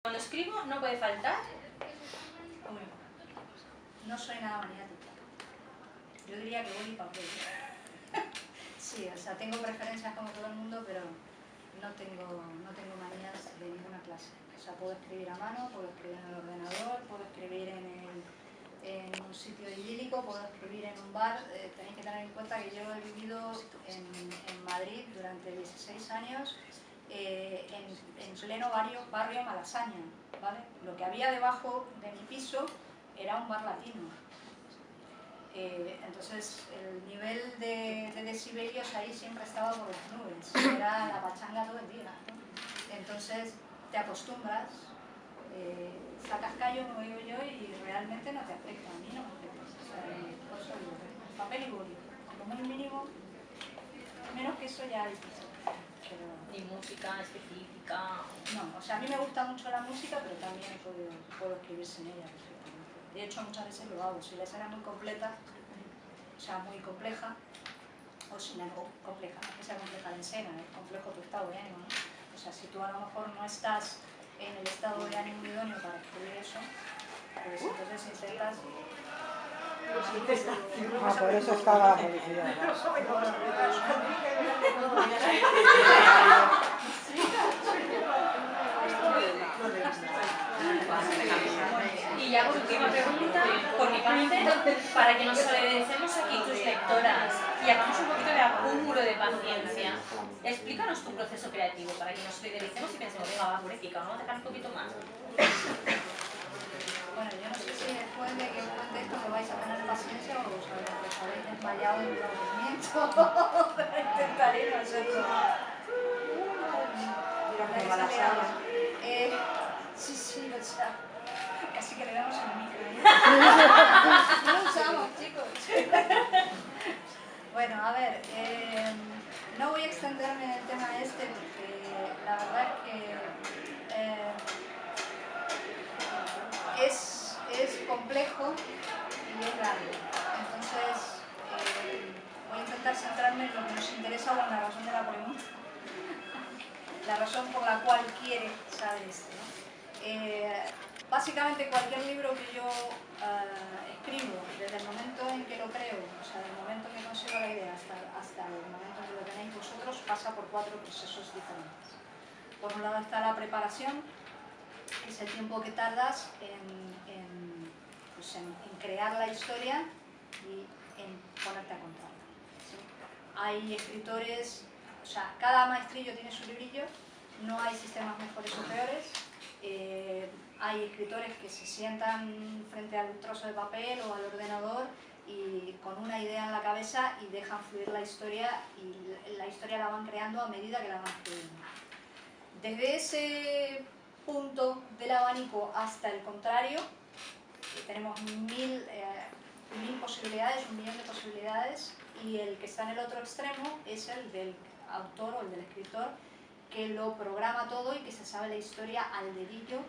Cuando escribo no puede faltar. No soy nada maniática. Yo diría que boli y papel. Sí, o sea, tengo preferencias como todo el mundo, pero no tengo manías de ninguna clase. O sea, puedo escribir a mano, puedo escribir en el ordenador, puedo escribir en un sitio idílico, puedo escribir en un bar. Tenéis que tener en cuenta que yo he vivido en Madrid durante 16 años, en pleno barrio Malasaña, ¿vale? Lo que había debajo de mi piso era un bar latino. Entonces el nivel de decibelios ahí siempre estaba por las nubes, era la pachanga todo el día, ¿no? Entonces te acostumbras, sacas callo, como digo yo, y realmente no te afecta, a mí no me afecta. O sea, por eso digo, papel y boli, lo muy mínimo, menos que eso ya es difícil. Pero... Ni música específica. No, o sea, a mí me gusta mucho la música, pero también puedo escribir sin ella perfectamente. De hecho, muchas veces lo hago. Si la escena es muy completa, o sea, muy compleja, o si la compleja, no es que sea compleja la escena, es complejo tu estado de ánimo, ¿no? O sea, si tú a lo mejor no estás en el estado de ánimo idóneo para escribir eso, pues entonces intentas... por eso estaba la publicidad. Y ya por última pregunta, por mi parte, para que nos solidaricemos aquí tus lectoras y hagamos un poquito de acúmulo de paciencia, explícanos tu proceso creativo para que nos solidaricemos y pensemos, venga, va, pobrecita, vamos a dejar un poquito más. Bueno, yo no sé si después de que cuente esto me vais a tener paciencia o os habéis desmayado en el aburrimiento, pero intentaré no ser sí, o sea, casi que le damos el micro, ¿no? No lo usamos, chicos. Bueno, a ver, no voy a extenderme en el tema este porque la verdad es que es complejo y es largo. Entonces, voy a intentar centrarme en lo que nos interesa o en la razón de la pregunta. La razón por la cual quiere saber esto, ¿no? Básicamente cualquier libro que yo escribo, desde el momento en que lo creo, o sea, del momento en que consigo la idea hasta el momento en que lo tenéis vosotros, pasa por 4 procesos diferentes. Por un lado está la preparación, que es el tiempo que tardas en crear la historia y en ponerte a contarla, ¿sí? Hay escritores, o sea, cada maestrillo tiene su librillo, no hay sistemas mejores o peores. Hay escritores que se sientan frente al trozo de papel o al ordenador y con una idea en la cabeza y dejan fluir la historia y la historia la van creando a medida que la van escribiendo. Desde ese punto del abanico hasta el contrario, tenemos mil posibilidades, 1.000.000 de posibilidades, y el que está en el otro extremo es el del autor o el del escritor que lo programa todo y que se sabe la historia al dedillo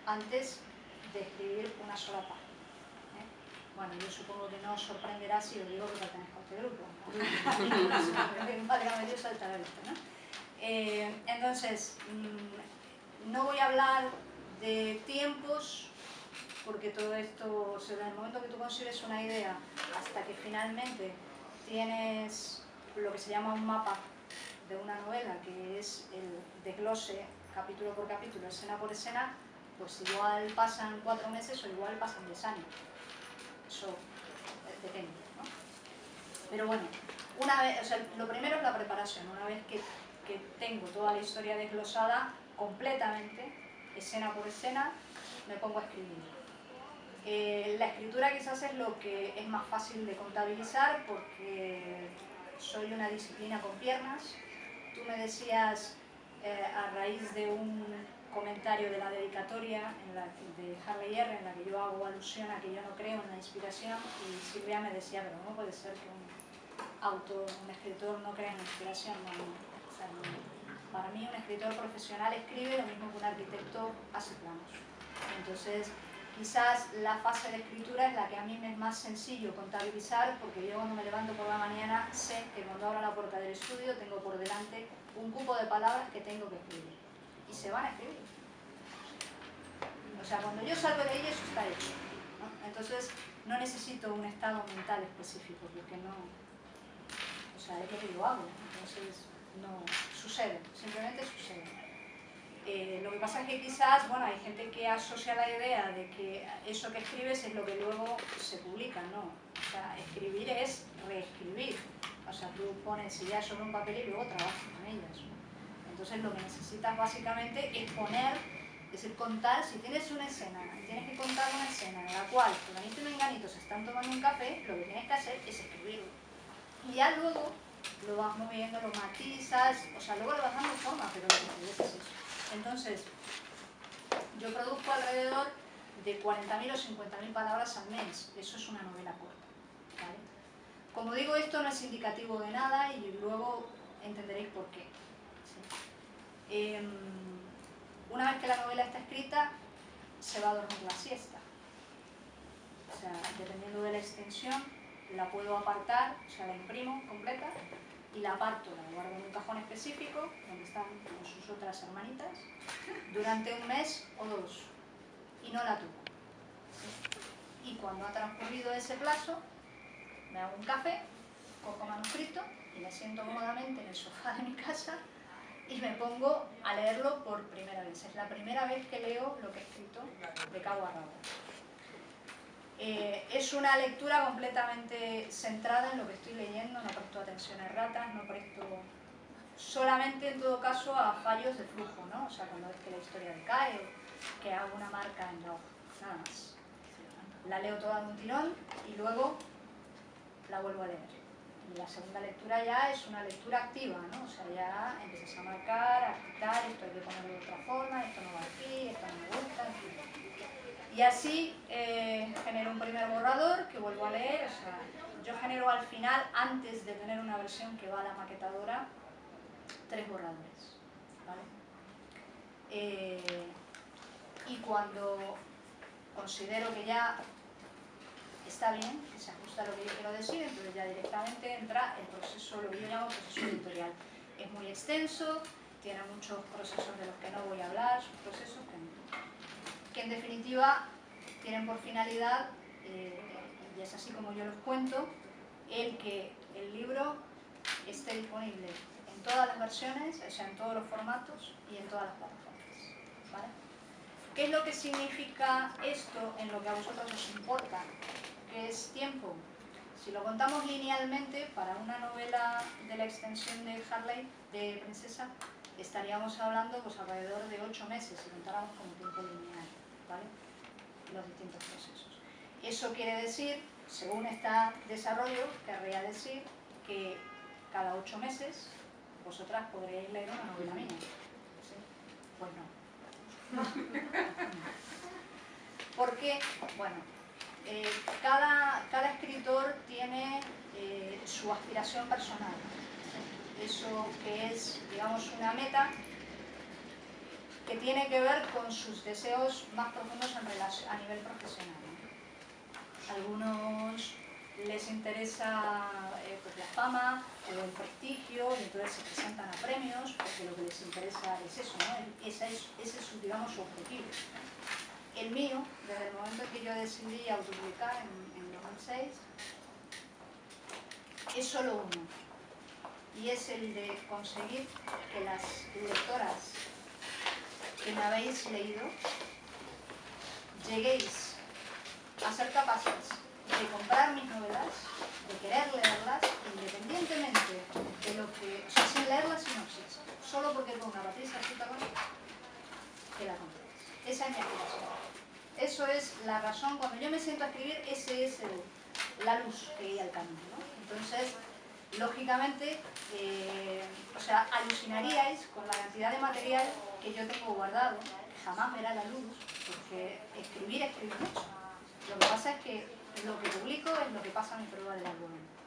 antes de escribir una sola página. Bueno, yo supongo que no os sorprenderá si os digo que pertenezco a este grupo. Válgame Dios saltar esto, ¿no? Entonces, no voy a hablar de tiempos, porque todo esto, o sea, en el momento que tú consigues una idea hasta que finalmente tienes lo que se llama un mapa de una novela, que es el desglose capítulo por capítulo, escena por escena, pues igual pasan 4 meses o igual pasan 10 años. Eso depende, ¿no? Pero bueno, una vez, o sea, lo primero es la preparación. Una vez que tengo toda la historia desglosada completamente, escena por escena, me pongo a escribir. La escritura quizás es lo que es más fácil de contabilizar porque soy una disciplina con piernas. Tú me decías, a raíz de un comentario de la dedicatoria de Harley R, en la que yo hago alusión a que yo no creo en la inspiración, y Silvia me decía, pero no puede ser que un escritor no crea en la inspiración. No, o sea, para mí un escritor profesional escribe lo mismo que un arquitecto hace planos. Entonces, quizás la fase de escritura es la que a mí me es más sencillo contabilizar, porque yo cuando me levanto por la mañana sé que cuando abro la puerta del estudio tengo por delante un cupo de palabras que tengo que escribir. Y se van a escribir. sea, cuando yo salgo de ahí, eso está hecho, ¿no? Entonces, no necesito un estado mental específico, porque no... O sea, es lo que yo hago, entonces no... Sucede, simplemente sucede. Lo que pasa es que quizás, bueno, hay gente que asocia la idea de que eso que escribes es lo que luego se publica, no. O sea, escribir es reescribir. O sea, tú pones ideas sobre un papel y luego trabajas con ellas, ¿no? Entonces lo que necesitas básicamente es poner, es decir, contar, si tienes una escena, tienes que contar una escena en la cual fulanito y menganito se están tomando un café, lo que tienes que hacer es escribirlo. Y ya luego lo vas moviendo, lo matizas, o sea, luego le vas dando forma, pero lo que escribes es eso. Entonces, yo produzco alrededor de 40.000 o 50.000 palabras al mes. Eso es una novela corta, ¿vale? Como digo, esto no es indicativo de nada y luego entenderéis por qué, ¿sí? Una vez que la novela está escrita, se va a dormir la siesta. O sea, dependiendo de la extensión, la puedo apartar, o sea, la imprimo completa y la aparto, la guardo en un cajón específico donde están con sus otras hermanitas durante un mes o dos y no la toco. Y cuando ha transcurrido ese plazo, me hago un café, cojo manuscrito y me siento cómodamente en el sofá de mi casa y me pongo a leerlo por primera vez. Es la primera vez que leo lo que he escrito de cabo a rabo. Es una lectura completamente centrada en lo que estoy leyendo, no presto atención a erratas, no presto solamente en todo caso a fallos de flujo, ¿no? O sea, cuando es que la historia decae o que hago una marca en la hoja, nada más. La leo toda de un tirón y luego la vuelvo a leer. Y la segunda lectura ya es una lectura activa, ¿no? O sea, ya empiezas a marcar, a quitar, esto hay que ponerlo de otra forma, esto no va aquí, esto no me gusta, en fin. Y así genero un primer borrador que vuelvo a leer, o sea, yo genero al final, antes de tener una versión que va a la maquetadora, 3 borradores, ¿vale? Y cuando considero que ya está bien, que se ajusta a lo que yo quiero decir, entonces ya directamente entra el proceso, lo que yo llamo proceso editorial. Es muy extenso, tiene muchos procesos de los que no voy a hablar, son procesos que en definitiva tienen por finalidad, y es así como yo los cuento, el que el libro esté disponible en todas las versiones, o sea, en todos los formatos y en todas las plataformas, ¿vale? ¿Qué es lo que significa esto en lo que a vosotros os importa? ¿Qué es tiempo? Si lo contamos linealmente, para una novela de la extensión de Harley, de Princesa, estaríamos hablando pues alrededor de 8 meses, si contáramos como tiempo lineal, ¿vale? Los distintos procesos. Eso quiere decir, según este desarrollo, querría decir que cada 8 meses vosotras podréis leer una novela mía. ¿Sí? Pues no. ¿Por qué? Bueno, cada escritor tiene su aspiración personal. Eso que es, digamos, una meta que tiene que ver con sus deseos más profundos a nivel profesional. A algunos les interesa pues la fama o el prestigio y entonces se presentan a premios porque lo que les interesa es eso, ¿no? Ese es su, digamos, su objetivo. El mío, desde el momento en que yo decidí autopublicar en 2006, es solo uno. Y es el de conseguir que las lectoras que me habéis leído lleguéis a ser capaces de comprar mis novelas, de querer leerlas, independientemente de lo que... O sea, sin leer la sinopsis, solo porque ponga Patricia Zuccaroni, que la compréis. Esa es mi aspiración. Eso es la razón, cuando yo me siento a escribir, ese es la luz que guía el camino, ¿no? Entonces, lógicamente, o sea, alucinaríais con la cantidad de material que yo tengo guardado, jamás verá la luz, porque escribir mucho. Lo que pasa es que lo que publico es lo que pasa a mi prueba del argumento.